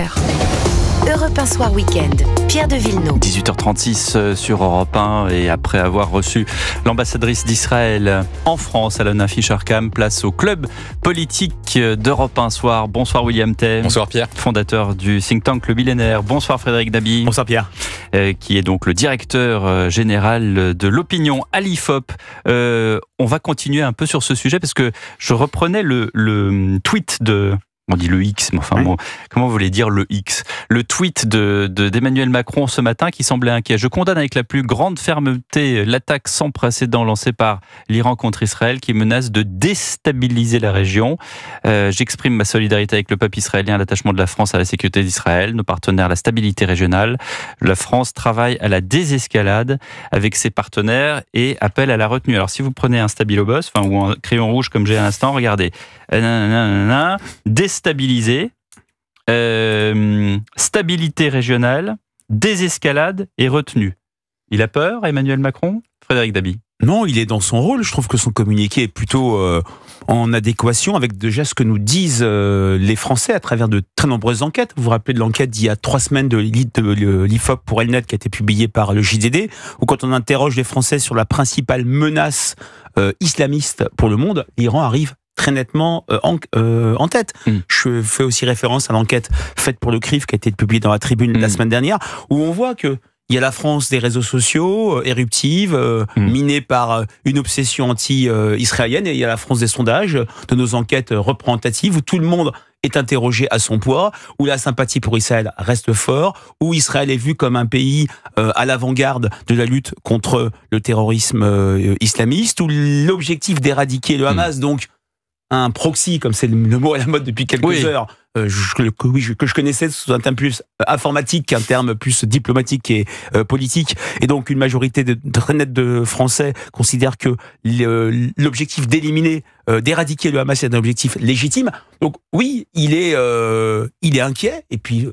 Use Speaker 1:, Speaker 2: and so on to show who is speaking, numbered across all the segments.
Speaker 1: 20h. Europe 1 Soir Week-end, Pierre de Villeneuve.
Speaker 2: 18h36 sur Europe 1 et après avoir reçu l'ambassadrice d'Israël en France, Alona Fischer-Kam, place au club politique d'Europe 1 Soir. Bonsoir William Tay.
Speaker 3: Bonsoir Pierre.
Speaker 2: Fondateur du think tank Le Millénaire. Bonsoir Frédéric Dabi.
Speaker 4: Bonsoir Pierre.
Speaker 2: Qui est donc le directeur général de l'opinion à l'IFOP. On va continuer un peu sur ce sujet parce que je reprenais le tweet de... On dit le X, mais enfin,
Speaker 4: oui.
Speaker 2: bon, comment vous voulez dire le X ? Le tweet d'Emmanuel Macron ce matin qui semblait inquiet. Je condamne avec la plus grande fermeté l'attaque sans précédent lancée par l'Iran contre Israël qui menace de déstabiliser la région. J'exprime ma solidarité avec le peuple israélien, l'attachement de la France à la sécurité d'Israël, nos partenaires, la stabilité régionale. La France travaille à la désescalade avec ses partenaires et appelle à la retenue. Alors si vous prenez un stabilo-boss, ou un crayon rouge comme j'ai à l'instant, regardez. Déstabiliser, stabilité régionale, désescalade et retenue. Il a peur, Emmanuel Macron ? Frédéric Dabi.
Speaker 4: Non, il est dans son rôle. Je trouve que son communiqué est plutôt en adéquation avec déjà ce que nous disent les Français à travers de très nombreuses enquêtes. Vous vous rappelez de l'enquête d'il y a 3 semaines de l'IFOP pour Elnet qui a été publiée par le JDD, où quand on interroge les Français sur la principale menace islamiste pour le monde, l'Iran arrive très nettement en tête. Je fais aussi référence à l'enquête faite pour le CRIF qui a été publiée dans la Tribune la semaine dernière, où on voit que il y a la France des réseaux sociaux, éruptive, minée par une obsession anti-israélienne, et il y a la France des sondages, de nos enquêtes représentatives, où tout le monde est interrogé à son poids, où la sympathie pour Israël reste forte, où Israël est vu comme un pays à l'avant-garde de la lutte contre le terrorisme islamiste, où l'objectif d'éradiquer le Hamas, donc un proxy, comme c'est le mot à la mode depuis quelques heures, que je connaissais sous un terme plus informatique qu'un terme plus diplomatique et politique. Et donc, une majorité très nette de Français considèrent que l'objectif d'éliminer, d'éradiquer le Hamas est un objectif légitime. Donc, oui, il est inquiet. Et puis,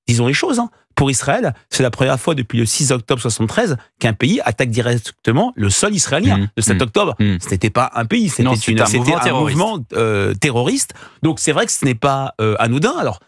Speaker 4: disons les choses, pour Israël, c'est la première fois depuis le 6 octobre 1973 qu'un pays attaque directement le sol israélien. Le 7 octobre, ce n'était pas un pays, c'était un mouvement terroriste. Donc c'est vrai que ce n'est pas anodin. Alors,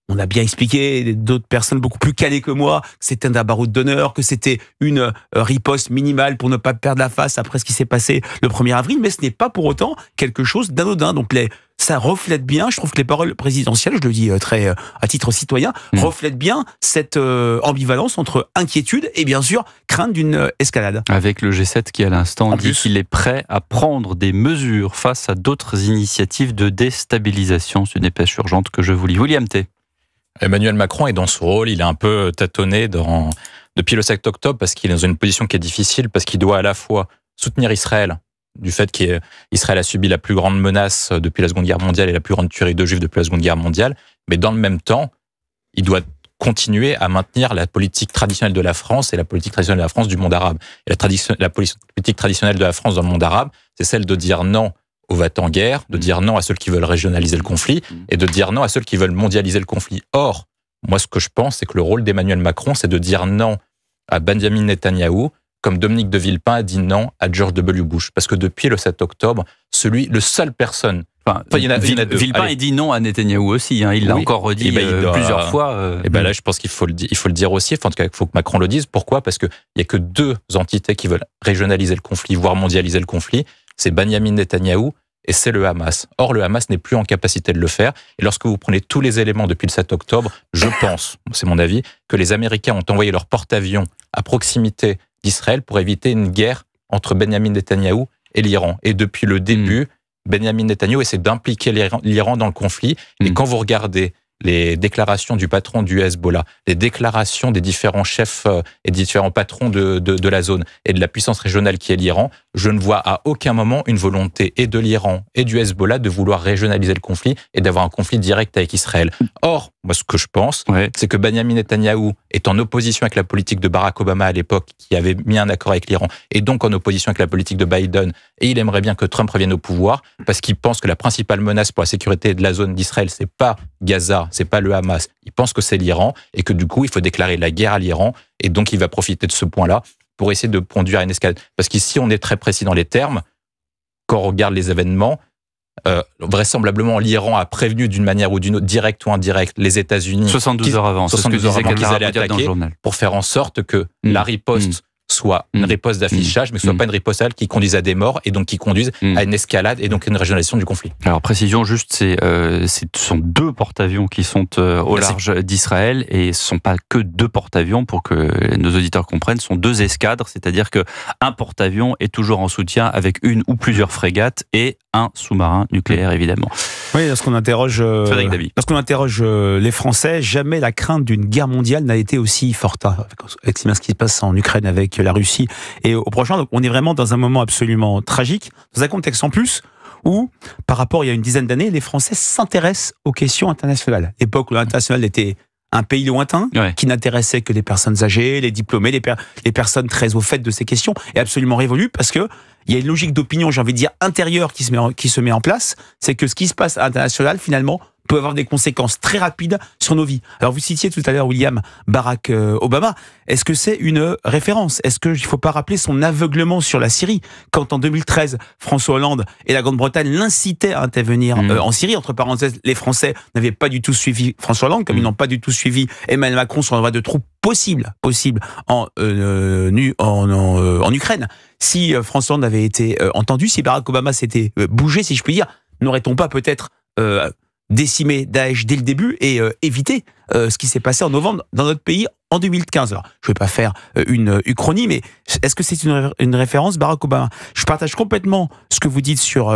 Speaker 4: on a bien expliqué, d'autres personnes beaucoup plus calées que moi, que c'était un baroud d'honneur, que c'était une riposte minimale pour ne pas perdre la face après ce qui s'est passé le 1er avril, mais ce n'est pas pour autant quelque chose d'anodin. Donc ça reflète bien, je trouve que les paroles présidentielles, je le dis très à titre citoyen, reflètent bien cette ambivalence entre inquiétude et bien sûr crainte d'une escalade.
Speaker 2: Avec le G7 qui à l'instant dit qu'il est prêt à prendre des mesures face à d'autres initiatives de déstabilisation. C'est une dépêche urgente que je vous lis. William Tay.
Speaker 3: Emmanuel Macron est dans son rôle, il est un peu tâtonné depuis le 7 octobre parce qu'il est dans une position qui est difficile, parce qu'il doit à la fois soutenir Israël, du fait qu'Israël a subi la plus grande menace depuis la Seconde Guerre mondiale et la plus grande tuerie de Juifs depuis la Seconde Guerre mondiale, mais dans le même temps, il doit continuer à maintenir la politique traditionnelle de la France et la politique traditionnelle de la France du monde arabe. Et la politique traditionnelle de la France dans le monde arabe, c'est celle de dire non aux va-t-en-guerre, de dire non à ceux qui veulent régionaliser le conflit et de dire non à ceux qui veulent mondialiser le conflit. Or, moi, ce que je pense, c'est que le rôle d'Emmanuel Macron, c'est de dire non à Benjamin Netanyahou, comme Dominique de Villepin a dit non à George W. Bush. Parce que depuis le 7 octobre, le seul personne...
Speaker 2: il y en a deux. Villepin a dit non à Netanyahou aussi, il l'a encore redit plusieurs fois.
Speaker 3: Et là, je pense qu'il faut le dire aussi. En tout cas, il faut que Macron le dise. Pourquoi ? Parce qu'il n'y a que 2 entités qui veulent régionaliser le conflit, voire mondialiser le conflit. C'est Benjamin Netanyahou et c'est le Hamas. Or, le Hamas n'est plus en capacité de le faire. Et lorsque vous prenez tous les éléments depuis le 7 octobre, je pense, c'est mon avis, que les Américains ont envoyé leur porte-avions à proximité d'Israël pour éviter une guerre entre Benjamin Netanyahou et l'Iran. Et depuis le début, Benjamin Netanyahou essaie d'impliquer l'Iran dans le conflit. Et quand vous regardez les déclarations du patron du Hezbollah, les déclarations des différents chefs et des différents patrons de la zone et de la puissance régionale qui est l'Iran, je ne vois à aucun moment une volonté et de l'Iran et du Hezbollah de vouloir régionaliser le conflit et d'avoir un conflit direct avec Israël. Or, moi, ce que je pense, c'est que Benjamin Netanyahou est en opposition avec la politique de Barack Obama à l'époque, qui avait mis un accord avec l'Iran, et donc en opposition avec la politique de Biden, et il aimerait bien que Trump revienne au pouvoir, parce qu'il pense que la principale menace pour la sécurité de la zone d'Israël, c'est pas Gaza, c'est pas le Hamas, il pense que c'est l'Iran, et que du coup, il faut déclarer la guerre à l'Iran, et donc il va profiter de ce point-là pour essayer de conduire à une escalade. Parce qu'ici, on est très précis dans les termes, quand on regarde les événements, vraisemblablement, l'Iran a prévenu d'une manière ou d'une autre, directe ou indirecte, les États-Unis.
Speaker 2: 72 heures avant,
Speaker 3: 72 heures avant qu'ils allaient
Speaker 2: attaquer
Speaker 3: attaquer, pour faire en sorte que la riposte soit une riposte d'affichage, mais ce soit pas une riposte qui conduise à des morts et donc qui conduise à une escalade et donc à une régionalisation du conflit.
Speaker 2: Alors précision juste, ce sont 2 porte-avions qui sont au large d'Israël et ce ne sont pas que 2 porte-avions pour que nos auditeurs comprennent, ce sont 2 escadres, c'est-à-dire qu'un porte-avions est toujours en soutien avec une ou plusieurs frégates et un sous-marin nucléaire évidemment.
Speaker 4: Oui, lorsqu'on interroge les Français, jamais la crainte d'une guerre mondiale n'a été aussi forte. Avec ce qui se passe en Ukraine avec la Russie et au prochain. Donc on est vraiment dans un moment absolument tragique, dans un contexte en plus où, par rapport il y a une dizaine d'années, les Français s'intéressent aux questions internationales. L'époque où l'international était un pays lointain, qui n'intéressait que les personnes âgées, les diplômés, les personnes très au fait de ces questions, est absolument révolue parce que il y a une logique d'opinion, j'ai envie de dire, intérieure qui se met en place. C'est que ce qui se passe à l'international, finalement, peut avoir des conséquences très rapides sur nos vies. Alors, vous citiez tout à l'heure William Barack Obama. Est-ce que c'est une référence? Est-ce qu'il ne faut pas rappeler son aveuglement sur la Syrie? Quand en 2013, François Hollande et la Grande-Bretagne l'incitaient à intervenir en Syrie, entre parenthèses, les Français n'avaient pas du tout suivi François Hollande, comme ils n'ont pas du tout suivi Emmanuel Macron sur l'envoi de troupes possible en Ukraine. Si François Hollande avait été entendu, si Barack Obama s'était bougé, si je puis dire, n'aurait-on pas peut-être décimé Daesh dès le début et éviter ce qui s'est passé en novembre dans notre pays en 2015. Alors, je ne vais pas faire une uchronie, mais est-ce que c'est une référence, Barack Obama? Je partage complètement ce que vous dites sur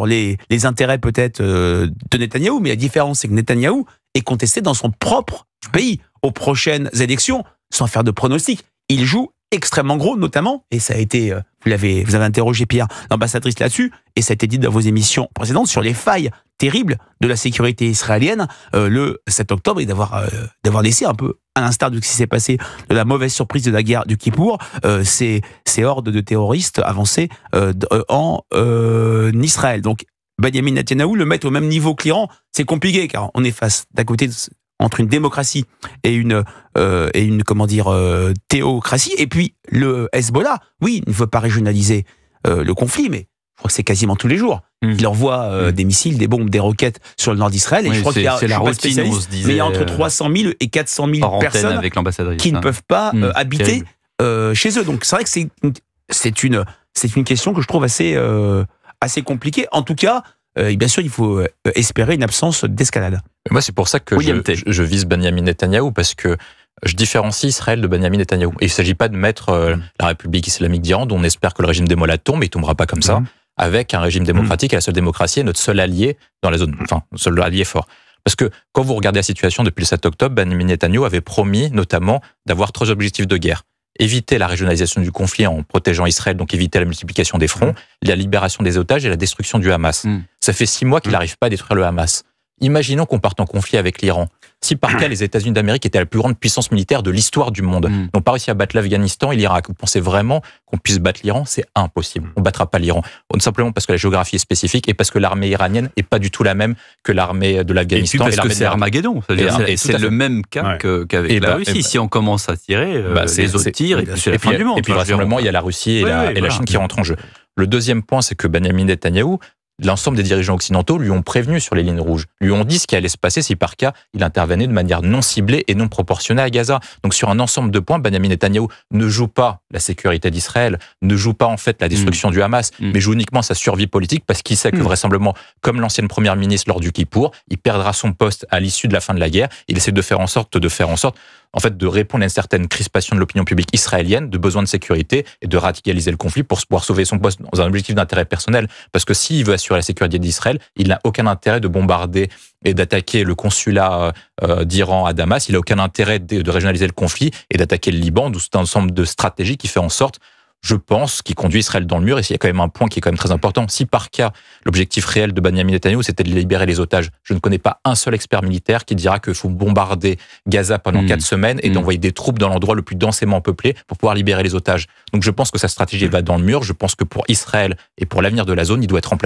Speaker 4: les intérêts peut-être de Netanyahou, mais la différence, c'est que Netanyahou est contesté dans son propre pays. Aux prochaines élections, sans faire de pronostics, il joue extrêmement gros, notamment, et ça a été, vous avez interrogé Pierre, l'ambassadrice là-dessus, et ça a été dit dans vos émissions précédentes, sur les failles terribles de la sécurité israélienne le 7 octobre, et d'avoir laissé un peu, à l'instar de ce qui s'est passé, de la mauvaise surprise de la guerre du Kippour, ces hordes de terroristes avancés en Israël. Donc, Benyamin Netanyahou, le mettre au même niveau que l'Iran, c'est compliqué, car on est face, d'un côté, entre une démocratie et une théocratie, et puis le Hezbollah, oui, il ne veut pas régionaliser le conflit, mais je crois que c'est quasiment tous les jours. Il envoie des missiles, des bombes, des roquettes sur le nord d'Israël, et je crois qu'il y a,
Speaker 2: la routine, on se disait,
Speaker 4: mais il y a entre 300 000 et 400 000 personnes
Speaker 2: avec
Speaker 4: qui ne peuvent pas habiter chez eux. Donc c'est vrai que c'est une question que je trouve assez compliquée. En tout cas, bien sûr, il faut espérer une absence d'escalade.
Speaker 3: Moi, c'est pour ça que je vise Benyamin Netanyahou, parce que je différencie Israël de Benyamin Netanyahou. Et il ne s'agit pas de mettre la République islamique d'Iran, dont on espère que le régime des mollahs tombe, et il ne tombera pas comme ça, avec un régime démocratique, et la seule démocratie est notre seul allié dans la zone, enfin, notre seul allié fort. Parce que quand vous regardez la situation depuis le 7 octobre, Benyamin Netanyahou avait promis notamment d'avoir 3 objectifs de guerre. Éviter la régionalisation du conflit en protégeant Israël, donc éviter la multiplication des fronts, la libération des otages et la destruction du Hamas. Ça fait 6 mois qu'il n'arrive pas à détruire le Hamas. Imaginons qu'on parte en conflit avec l'Iran. Si par cas les États-Unis d'Amérique étaient la plus grande puissance militaire de l'histoire du monde, n'ont pas réussi à battre l'Afghanistan et l'Irak, vous pensez vraiment qu'on puisse battre l'Iran? C'est impossible. On ne battra pas l'Iran. Simplement parce que la géographie est spécifique et parce que l'armée iranienne n'est pas du tout la même que l'armée de l'Afghanistan.
Speaker 2: Et puis parce que c'est Armageddon. C'est le même cas qu'avec la Russie. Si on commence à tirer, les autres tirent, et puis c'est la fin du monde.
Speaker 3: Et puis vraisemblablement, il y a la Russie et la Chine qui rentrent en jeu. Le deuxième point, c'est que Benyamin Netanyahou, l'ensemble des dirigeants occidentaux lui ont prévenu sur les lignes rouges, lui ont dit ce qui allait se passer si par cas il intervenait de manière non ciblée et non proportionnée à Gaza. Donc sur un ensemble de points, Benyamin Netanyahou ne joue pas la sécurité d'Israël, ne joue pas en fait la destruction du Hamas, mais joue uniquement sa survie politique, parce qu'il sait que vraisemblablement, comme l'ancienne première ministre lors du Kippour, il perdra son poste à l'issue de la fin de la guerre. Il essaie de faire en sorte en fait, de répondre à une certaine crispation de l'opinion publique israélienne, de besoin de sécurité, et de radicaliser le conflit pour pouvoir sauver son poste dans un objectif d'intérêt personnel. Parce que s'il veut assurer la sécurité d'Israël, il n'a aucun intérêt de bombarder et d'attaquer le consulat d'Iran à Damas. Il n'a aucun intérêt de régionaliser le conflit et d'attaquer le Liban, d'où c'est un ensemble de stratégies qui fait en sorte, je pense, qui conduit Israël dans le mur. Et il y a quand même un point qui est quand même très important. Si par cas, l'objectif réel de Benyamin Netanyahou, c'était de libérer les otages, je ne connais pas un seul expert militaire qui dira qu'il faut bombarder Gaza pendant 4 semaines et d'envoyer des troupes dans l'endroit le plus densément peuplé pour pouvoir libérer les otages. Donc je pense que sa stratégie va dans le mur. Je pense que pour Israël et pour l'avenir de la zone, il doit être remplacé